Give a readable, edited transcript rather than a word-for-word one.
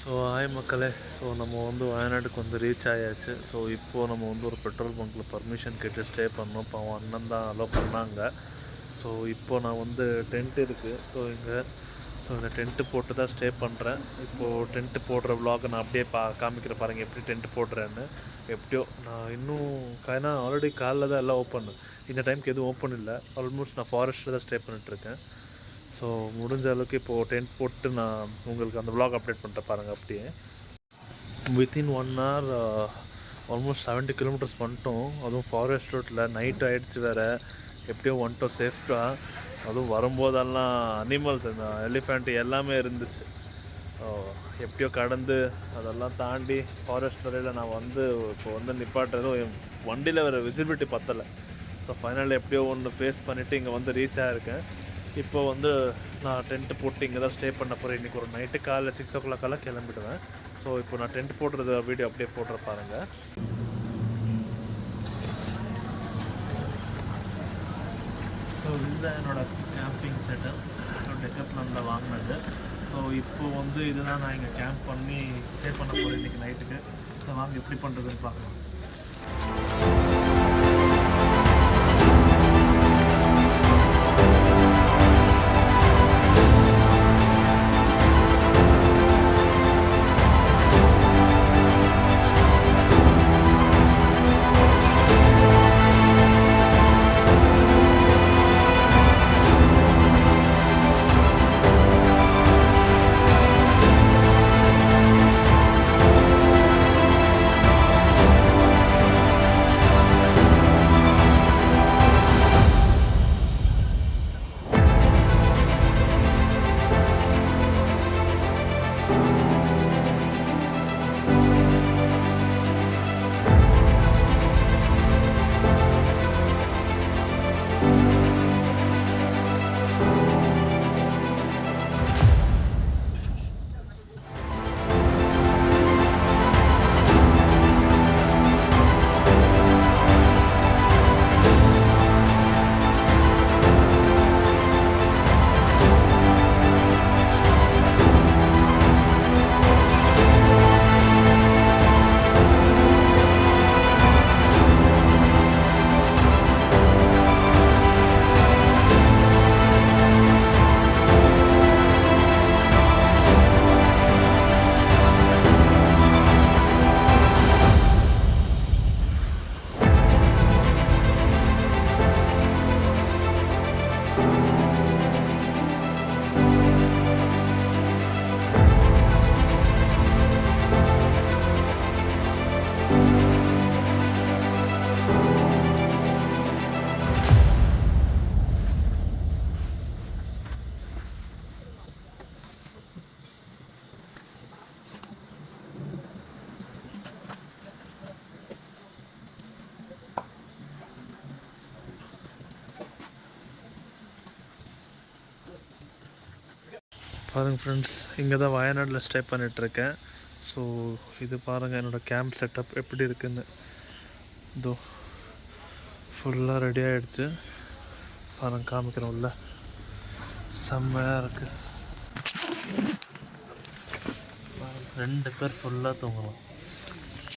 Hi மக்களே. நம்ம வயநாட்டுக்கு reach ஆயாச்சு. இப்போது நம்ம ஒரு பெட்ரோல் பங்க்கில் பர்மிஷன் கேட்டு ஸ்டே பண்ணோம். இப்போ அவன் அண்ணன் தான் அலோவ் பண்ணாங்க. இப்போது நான் டென்ட் இருக்குது இங்கே. இந்த டென்ட்டு போட்டு தான் ஸ்டே பண்ணுறேன். இப்போது டென்ட்டு போடுற விலாகை நான் அப்படியே காமிக்கிற பாருங்கள் எப்படி டென்ட்டு போடுறேன்னு. எப்படியோ நான் இன்னும் ஏன்னா ஆல்ரெடி காலைல தான் எல்லாம் ஓப்பன். இந்த டைமுக்கு எதுவும் ஓப்பன் இல்லை. ஆல்மோஸ்ட் நான் ஃபாரஸ்ட்டில் தான் ஸ்டே பண்ணிகிட்ருக்கேன். முடிஞ்ச அளவுக்கு இப்போது டென்ட் போட்டு நான் உங்களுக்கு அந்த விலாக் அப்டேட் பண்ணிட்டேன் பாருங்கள். அப்படியே வித்தின் 1 hour ஆல்மோஸ்ட் 70 கிலோமீட்டர்ஸ் பண்ணிட்டோம். அதுவும் ஃபாரஸ்ட் ரோட்டில் நைட் ஆகிடுச்சு வேறு. எப்படியோ வந்துட்டோம் சேஃப்டாக. அதுவும் வரும்போதெல்லாம் அனிமல்ஸ் இந்த எலிஃபண்ட் எல்லாமே இருந்துச்சு. எப்படியோ கடந்து அதெல்லாம் தாண்டி ஃபாரஸ்ட் வரையில் நான் இப்போ நிப்பாட்டுறதும் என் வண்டியில் வேறு விசிபிலிட்டி பத்தலை. ஃபைனல் எப்படியோ ஒன்று ஃபேஸ் பண்ணிவிட்டு இங்கே ரீச் ஆகிருக்கேன். இப்போ நான் டென்ட்டு போட்டு இங்கே தான் ஸ்டே பண்ண போகிறேன். இன்றைக்கி ஒரு நைட்டு காலைல 6 o'clock கிளம்பிடுவேன். இப்போ நான் டென்ட் போடுறது வீடியோ அப்படியே போடுற பாருங்கள். இதுதான் என்னோடய கேம்பிங் செட்டப். டெக்கத்லானில் வாங்கினது. இப்போ இதுதான் நான் இங்கே கேம்ப் பண்ணி ஸ்டே பண்ண போகிறேன் இன்றைக்கி நைட்டுக்கு. வாங்க எப்படி பண்ணுறதுன்னு பார்க்கலாம். பாருங்கள் ஃப்ரெண்ட்ஸ், இங்கே தான் வயநாட்டில் ஸ்டே பண்ணிகிட்ருக்கேன். இது பாருங்கள் என்னோடய கேம்ப் செட்டப் எப்படி இருக்குதுன்னு. இதோ ஃபுல்லாக ரெடி ஆகிடுச்சு பாருங்கள், காமிக்கிறோம். உள்ள செம்மையாக இருக்குது. 2 பேர் ஃபுல்லாக தூங்கலாம்.